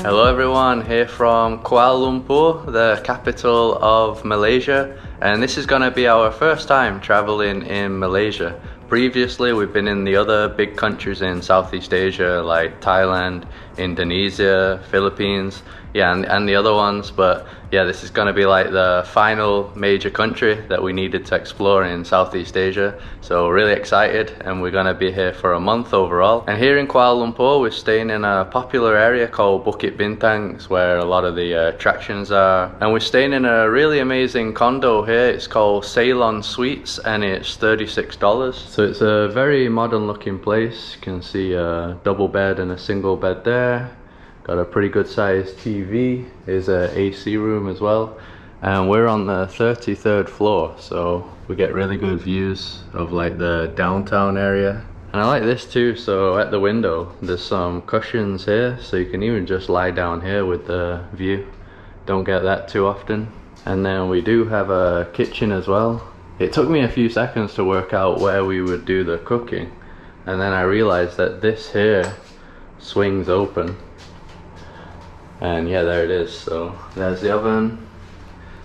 Hello everyone, here from Kuala Lumpur, the capital of Malaysia, and this is going to be our first time traveling in Malaysia. Previously we've been in the other big countries in Southeast Asia like Thailand, Indonesia, Philippines, and the other ones, but yeah, this is going to be like the final major country that we needed to explore in Southeast Asia. So really excited, and we're going to be here for a month overall. And here in Kuala Lumpur we're staying in a popular area called Bukit Bintang, where a lot of the attractions are, and we're staying in a really amazing condo here. It's called Ceylon Suites and it's $36. So it's a very modern looking place. You can see a double bed and a single bed there. Got a pretty good sized TV. There's a AC room as well. And we're on the 33rd floor, so we get really good views of like the downtown area. And I like this too, so at the window there's some cushions here, so you can even just lie down here with the view. Don't get that too often. And then we do have a kitchen as well. It took me a few seconds to work out where we would do the cooking, and then I realized that this here swings open. And yeah, there it is. So there's the oven,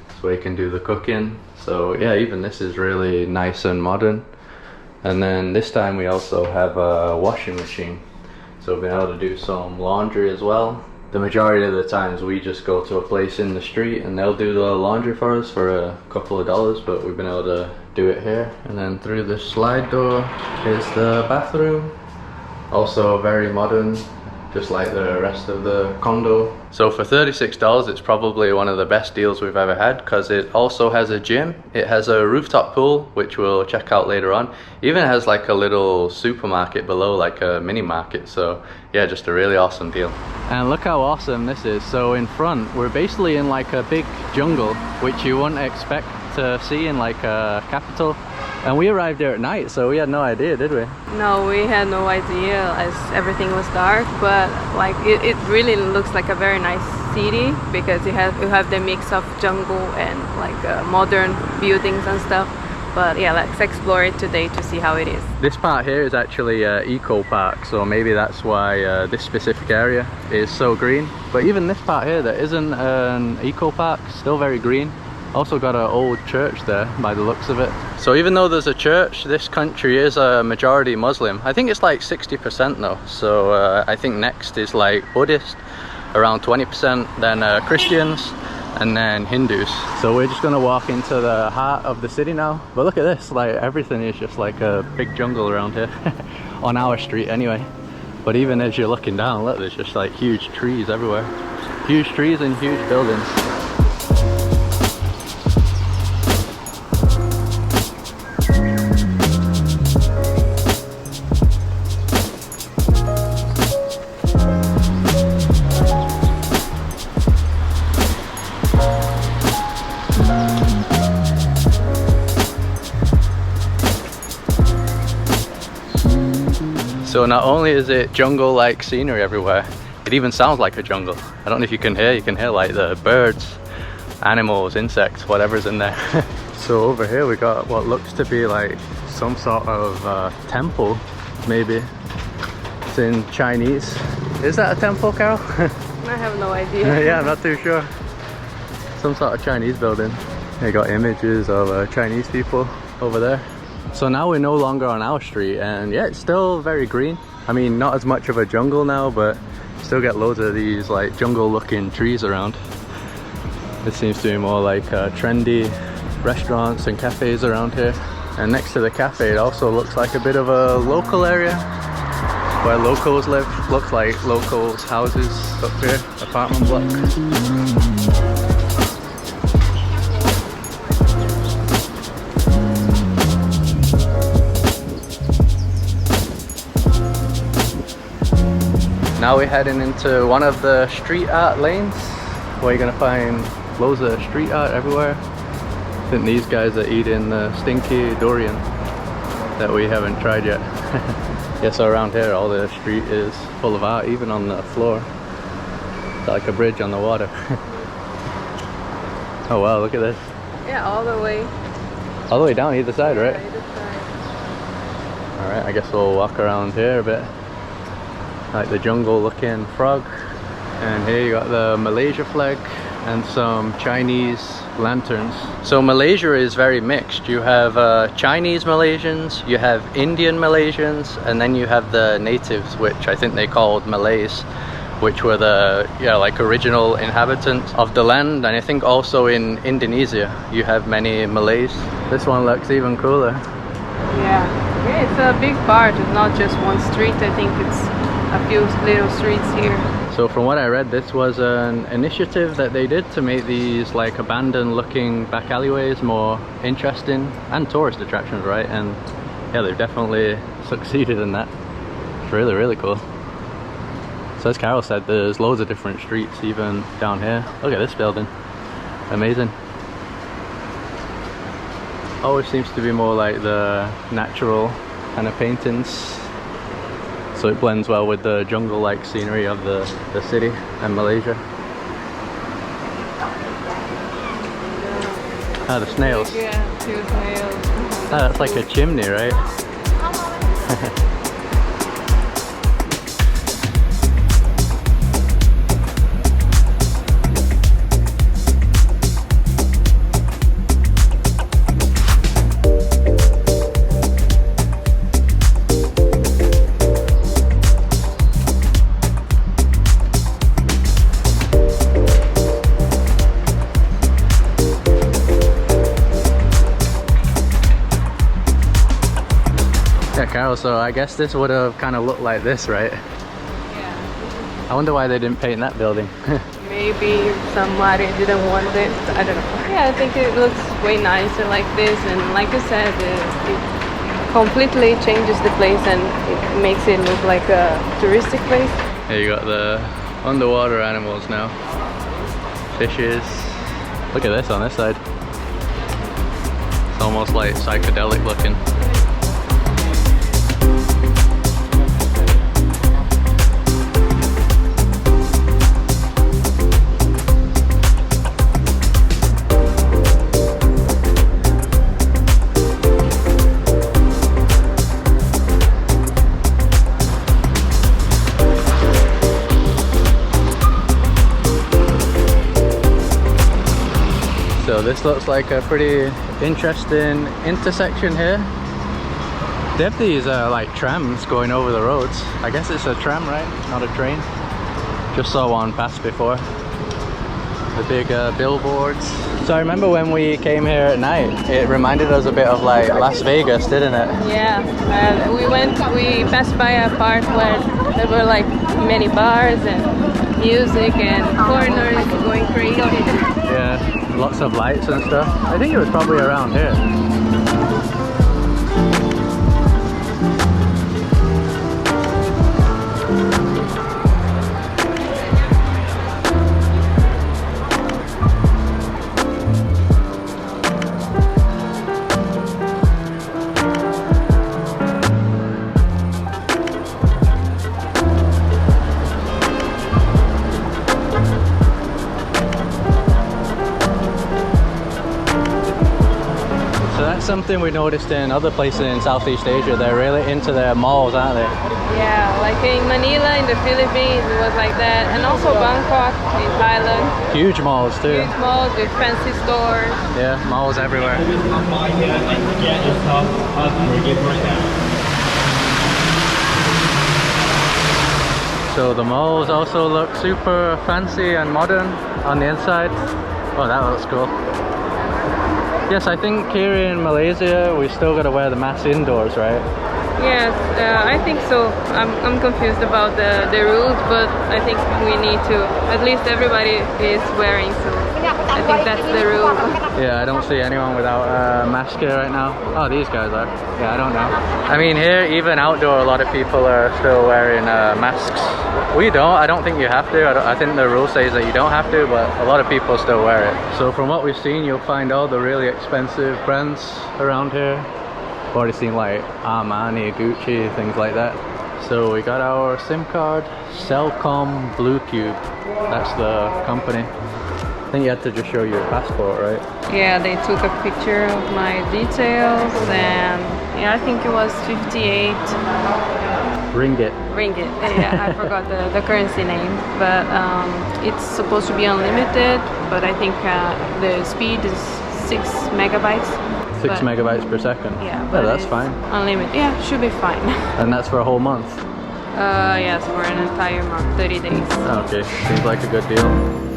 that's where you can do the cooking. So yeah, even this is really nice and modern. And then this time we also have a washing machine, so we've been able to do some laundry as well. The majority of the times we just go to a place in the street and they'll do the laundry for us for a couple of dollars, but we've been able to do it here. And then through the slide door is the bathroom, also very modern, just like the rest of the condo. So for $36 it's probably one of the best deals we've ever had, because it also has a gym, it has a rooftop pool which we'll check out later on, even has like a little supermarket below, like a mini market. So yeah, just a really awesome deal. And look how awesome this is. So in front we're basically in like a big jungle, which you wouldn't expect to see in like a capital. And we arrived there at night, so we had no idea, did we? No, we had no idea as everything was dark, but like it really looks like a very nice city, because you have the mix of jungle and like modern buildings and stuff. But yeah, let's explore it today to see how it is. This part here is actually eco park, so maybe that's why this specific area is so green. But even this part here that isn't an eco park, still very green. Also got an old church there by the looks of it. So even though there's a church, this country is a majority Muslim. I think it's like 60% though. So I think next is like Buddhist, around 20%, then Christians, and then Hindus. So we're just gonna walk into the heart of the city now. But look at this, like everything is just like a big jungle around here. On our street anyway. But even as you're looking down, look, there's just like huge trees everywhere. Huge trees and huge buildings. So not only is it jungle-like scenery everywhere, it even sounds like a jungle. I don't know if you can hear like the birds, animals, insects, whatever's in there. So over here we got what looks to be like some sort of temple, maybe. It's in Chinese. Is that a temple, Carol? I have no idea. Yeah, I'm not too sure. Some sort of Chinese building. They got images of Chinese people over there. So now we're no longer on our street, and yeah, it's still very green. I mean, not as much of a jungle now, but still get loads of these like jungle looking trees around. This seems to be more like trendy restaurants and cafes around here. And next to the cafe, it also looks like a bit of a local area where locals live. Looks like locals' houses up here, apartment block. Now we're heading into one of the street art lanes, where you're gonna find loads of street art everywhere. I think these guys are eating the stinky durian that we haven't tried yet. Yeah, so around here all the street is full of art, even on the floor. It's like a bridge on the water. Oh wow, look at this. Yeah, all the way. All the way down either side, right? Yeah, either side. Alright, I guess we'll walk around here a bit. Like the jungle looking frog. And here you got the Malaysia flag and some Chinese lanterns. So Malaysia is very mixed. You have Chinese Malaysians, you have Indian Malaysians, and then you have the natives, which I think they called Malays, which were the like original inhabitants of the land. And I think also in Indonesia you have many Malays. This one looks even cooler. Yeah, it's a big part. It's not just one street. I think it's a few little streets here. So from what I read, this was an initiative that they did to make these like abandoned looking back alleyways more interesting and tourist attractions, right? And yeah, they've definitely succeeded in that. It's really, really cool. So as Carol said, there's loads of different streets even down here. Look at this building. Amazing. Always seems to be more like the natural kind of paintings. So it blends well with the jungle-like scenery of the city and Malaysia. Ah, the snails. Yeah, two snails. Ah, that's like a chimney, right? Carol, so I guess this would have kind of looked like this, right? Yeah. I wonder why they didn't paint that building. Maybe somebody didn't want it. I don't know. Yeah, I think it looks way nicer like this, and like you said, it completely changes the place and it makes it look like a touristic place. Here you got the underwater animals now. Fishes. Look at this on this side. It's almost like psychedelic looking. So this looks like a pretty interesting intersection here. They have these like trams going over the roads. I guess it's a tram, right? Not a train. Just saw one pass before. The big billboards. So I remember when we came here at night, it reminded us a bit of like Las Vegas, didn't it? Yeah, we passed by a part where there were like many bars and music and foreigners going crazy. Yeah. Lots of lights and stuff. I think it was probably around here. Something we noticed in other places in Southeast Asia, they're really into their malls, aren't they? Yeah, like in Manila, in the Philippines, it was like that. And also Bangkok, in Thailand. Huge malls too. Huge malls with fancy stores. Yeah, malls everywhere. So the malls also look super fancy and modern on the inside. Oh, that looks cool. Yes, I think here in Malaysia we still gotta wear the mask indoors, right? Yes, I think so. I'm confused about the rules, but I think we need to. At least everybody is wearing, so I think that's the rule. Yeah, I don't see anyone without a mask here right now. Oh, these guys are. Yeah, I don't know. I mean, here, even outdoor, a lot of people are still wearing masks. We don't. I don't think you have to. I think the rule says that you don't have to, but a lot of people still wear it. So from what we've seen, you'll find all the really expensive brands around here. I've already seen like Armani, Gucci, things like that. So we got our SIM card, Cellcom Blue Cube. That's the company. I think you had to just show your passport, right? Yeah, they took a picture of my details, and yeah, I think it was 58 Ringgit. Ringgit. Yeah, I forgot the currency name, but it's supposed to be unlimited. But I think the speed is 6 megabytes. 6 megabytes per second. Yeah, but that's it's fine. Unlimited. Yeah, should be fine. And that's for a whole month. Yes, for an entire month, 30 days. Okay, seems like a good deal.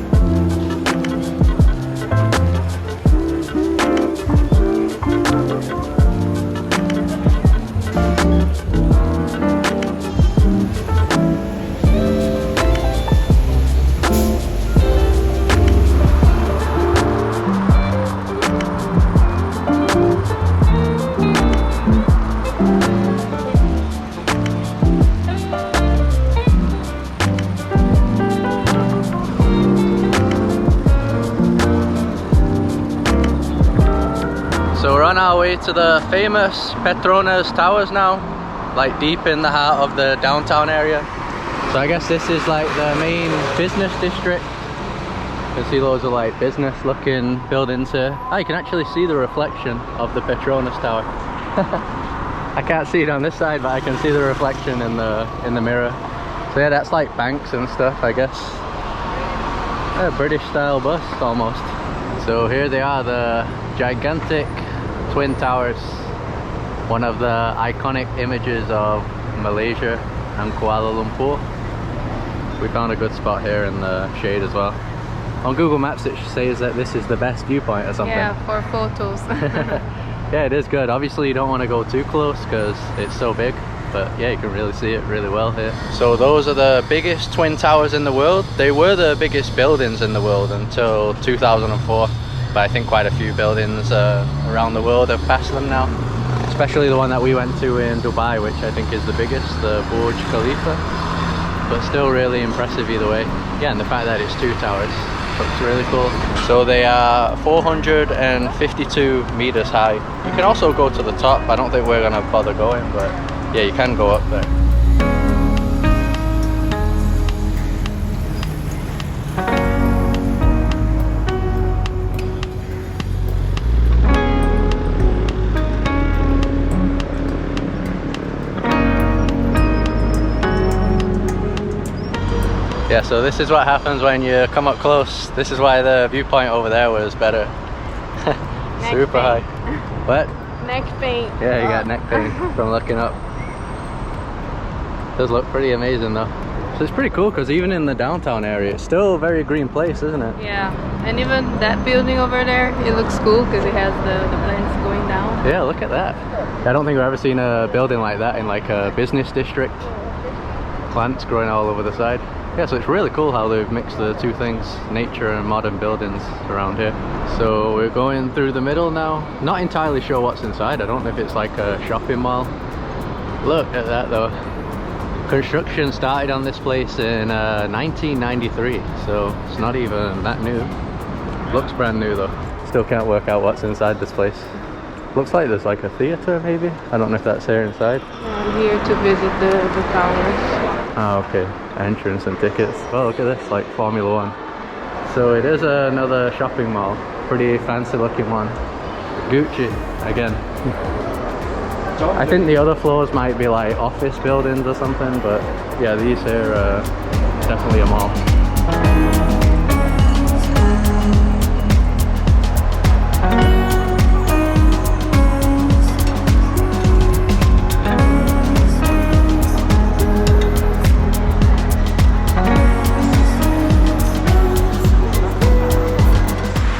So we're on our way to the famous Petronas Towers now, like deep in the heart of the downtown area. So I guess this is like the main business district. You can see loads of like business looking buildings here. Oh, you can actually see the reflection of the Petronas Tower. I can't see it on this side, but I can see the reflection in the mirror. So yeah, that's like banks and stuff, I guess. A British style bus almost. So here they are, the gigantic Twin Towers, one of the iconic images of Malaysia and Kuala Lumpur. We found a good spot here in the shade as well. On Google Maps it says that this is the best viewpoint or something. Yeah, for photos. Yeah, it is good. Obviously you don't want to go too close because it's so big, but yeah, you can really see it really well here. So those are the biggest twin towers in the world. They were the biggest buildings in the world until 2004. But I think quite a few buildings around the world have passed them now, especially the one that we went to in Dubai, which I think is the biggest, the Burj Khalifa. But still really impressive either way. Yeah, and the fact that it's 2 towers looks really cool. So they are 452 meters high. You can also go to the top. I don't think we're gonna bother going, but yeah, you can go up there. Yeah, so this is what happens when you come up close. This is why the viewpoint over there was better. Super high. What? Neck pain. Yeah, you got neck pain from looking up. Does look pretty amazing though. So it's pretty cool because even in the downtown area, it's still a very green place, isn't it? Yeah, and even that building over there, it looks cool because it has the plants going down. Yeah, look at that. I don't think I've ever seen a building like that in like a business district. Plants growing all over the side. Yeah, so it's really cool how they've mixed the two things, nature and modern buildings around here. So we're going through the middle now. Not entirely sure what's inside. I don't know if it's like a shopping mall. Look at that though. Construction started on this place in 1993, so it's not even that new. Looks brand new though. Still can't work out what's inside this place. Looks like there's like a theater maybe. I don't know if that's here inside. I'm here to visit the towers. Oh, okay. Entrance and tickets. Well, look at this, like Formula 1. So it is another shopping mall. Pretty fancy looking one. Gucci again. I think the other floors might be like office buildings or something, but yeah, these here are definitely a mall.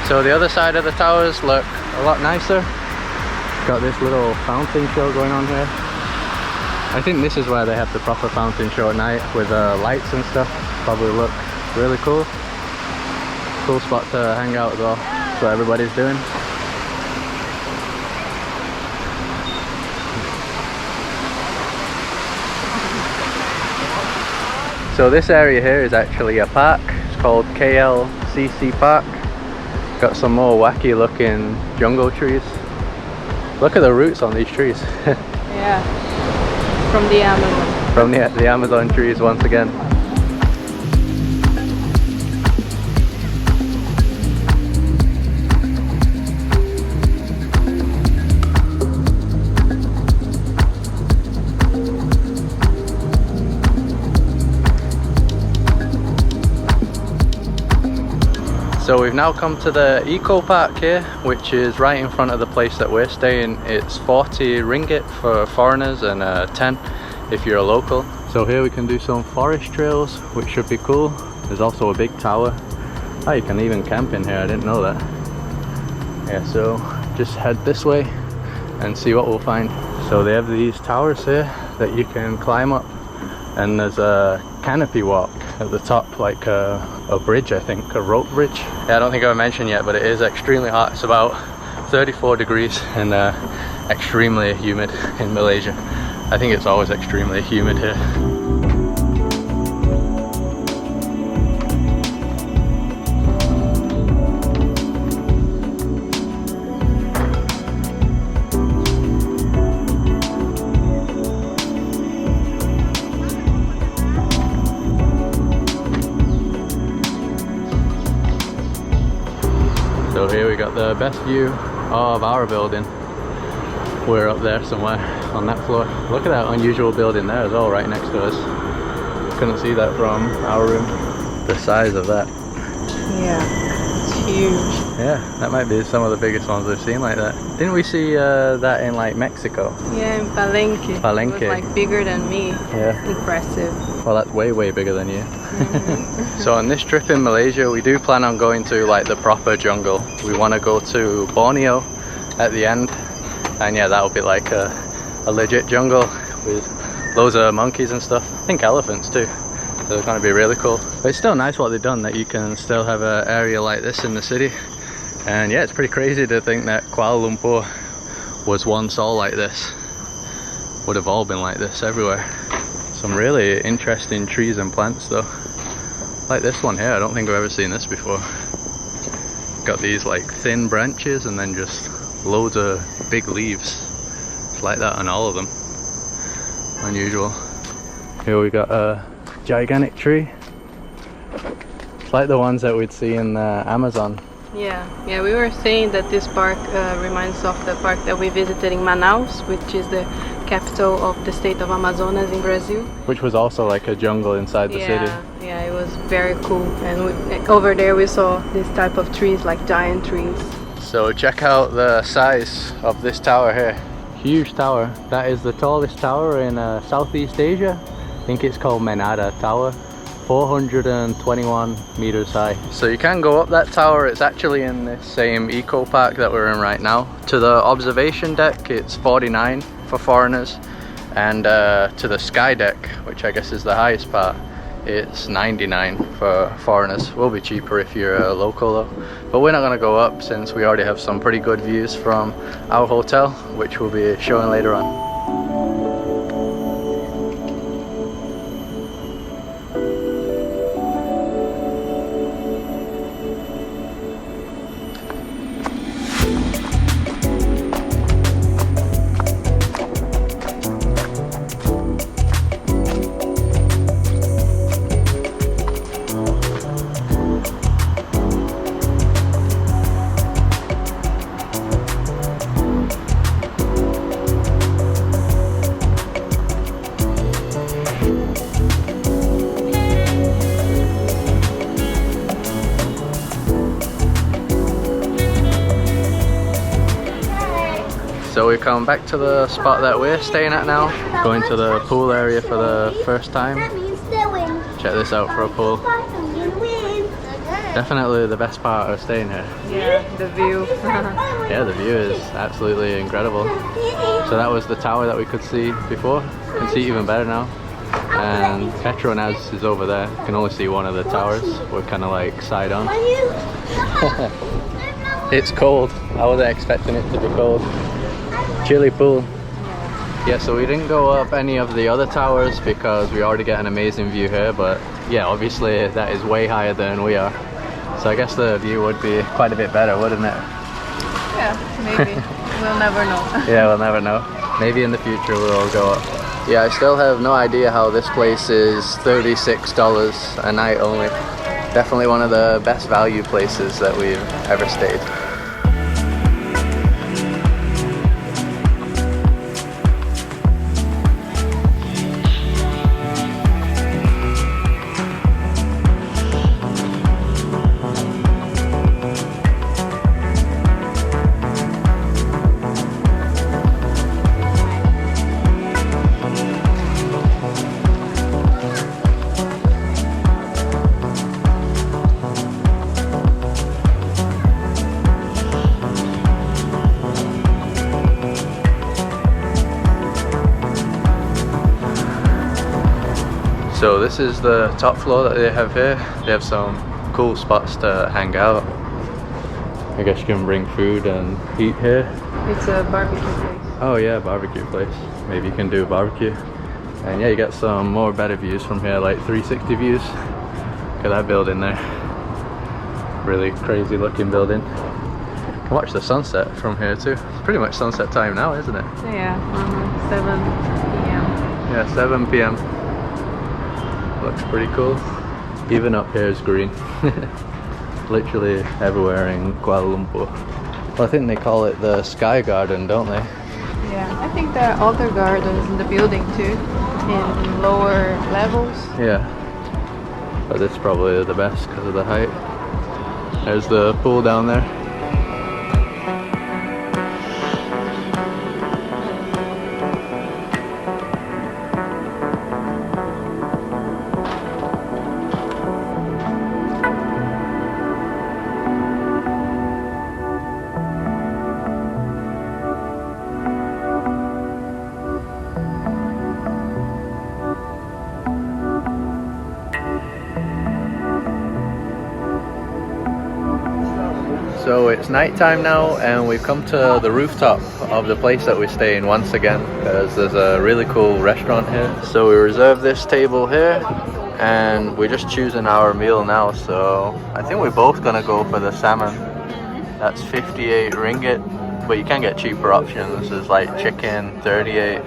So the other side of the towers look a lot nicer. Got this little fountain show going on here. I think this is where they have the proper fountain show at night with lights and stuff. Probably look really cool. Cool spot to hang out as well. That's what everybody's doing. So this area here is actually a park. It's called KLCC Park. Got some more wacky looking jungle trees. Look at the roots on these trees. Yeah, from the Amazon. From the Amazon trees once again. So we've now come to the eco park here, which is right in front of the place that we're staying. It's 40 ringgit for foreigners and 10 if you're a local. So here we can do some forest trails, which should be cool. There's also a big tower. Oh, you can even camp in here, I didn't know that. Yeah, so just head this way and see what we'll find. So they have these towers here that you can climb up, and there's a canopy walk at the top, like a bridge, I think, a rope bridge. Yeah, I don't think I mentioned yet, but it is extremely hot. It's about 34 degrees and extremely humid in Malaysia. I think it's always extremely humid here. So here we got the best view of our building. We're up there somewhere on that floor. Look at that unusual building there as well, right next to us. Couldn't see that from our room. The size of that. Yeah, it's huge. Yeah, that might be some of the biggest ones we've seen like that. Didn't we see that in like Mexico? Yeah, in Palenque. Palenque. It was like bigger than me. Yeah. Impressive. Well, that's way bigger than you. So on this trip in Malaysia, we do plan on going to like the proper jungle. We want to go to Borneo at the end, and yeah, that'll be like a legit jungle with loads of monkeys and stuff. I think elephants too. So it's going to be really cool. But it's still nice what they've done, that you can still have an area like this in the city. And yeah, it's pretty crazy to think that Kuala Lumpur was once all like this. Would have all been like this everywhere. Some really interesting trees and plants though. Like this one here, I don't think I've ever seen this before. Got these like thin branches and then just loads of big leaves. It's like that on all of them. Unusual. Here we got a gigantic tree. It's like the ones that we'd see in the Amazon. Yeah, we were saying that this park reminds of the park that we visited in Manaus, which is the capital of the state of Amazonas in Brazil. Which was also like a jungle inside the city. Yeah, it was very cool. And over there we saw this type of trees, like giant trees. So check out the size of this tower here. Huge tower. That is the tallest tower in Southeast Asia. I think it's called Menada Tower. 421 meters high. So you can go up that tower. It's actually in this same eco park that we're in right now. To the observation deck, it's 49 for foreigners, and to the sky deck, which I guess is the highest part, it's 99 for foreigners. Will be cheaper if you're a local though. But we're not going to go up since we already have some pretty good views from our hotel, which we'll be showing later on. So we're coming back to the spot that we're staying at now, going to the pool area for the first time. Check this out for a pool. Definitely the best part of staying here. Yeah, the view. Yeah, the view is absolutely incredible. So that was the tower that we could see before. You can see it even better now. And Petronas is over there. You can only see one of the towers. We're kind of like side on. It's cold. I wasn't expecting it to be cold. Chilly pool. Yeah, so we didn't go up any of the other towers because we already get an amazing view here, but yeah, obviously that is way higher than we are. So I guess the view would be quite a bit better, wouldn't it? Yeah, maybe. We'll never know. Yeah, we'll never know. Maybe in the future we'll go up. Yeah, I still have no idea how this place is $36 a night only. Definitely one of the best value places that we've ever stayed. So this is the top floor that they have here. They have some cool spots to hang out. I guess you can bring food and eat here. It's a barbecue place. Oh yeah, barbecue place. Maybe you can do barbecue. And yeah, you get some more better views from here, like 360 views. Look at that building there. Really crazy looking building. You can watch the sunset from here too. It's pretty much sunset time now, isn't it? Yeah, 7 p.m. Yeah, 7 p.m. Looks pretty cool. Even up here is green. Literally everywhere in Kuala Lumpur. Well, I think they call it the Sky Garden, don't they? Yeah, I think there are other gardens in the building too, in lower levels. Yeah, but this is probably the best because of the height. There's the pool down there. So it's nighttime now and we've come to the rooftop of the place that we're staying once again because there's a really cool restaurant here. So we reserved this table here and we're just choosing our meal now. So I think we're both gonna go for the salmon. That's 58 ringgit, but you can get cheaper options. There's like chicken 38,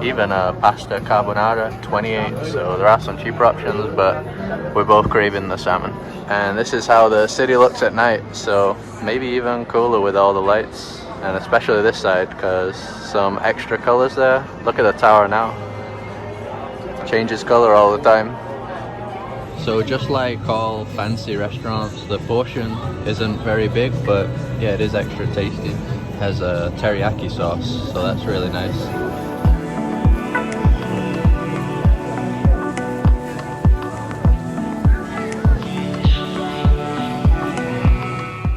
even a pasta carbonara 28. So there are some cheaper options, but we're both craving the salmon. And this is how the city looks at night, so maybe even cooler with all the lights, and especially this side because some extra colors there. Look at the tower now, changes color all the time. So just like all fancy restaurants, the portion isn't very big, but yeah, it is extra tasty. It has a teriyaki sauce, so that's really nice.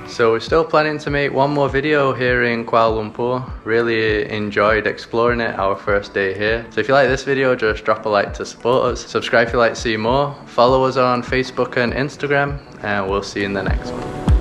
So we're still planning to make one more video here in Kuala Lumpur. Really enjoyed exploring it, our first day here. So if you like this video, just drop a like to support us. Subscribe if you like to see more. Follow us on Facebook and Instagram, and we'll see you in the next one.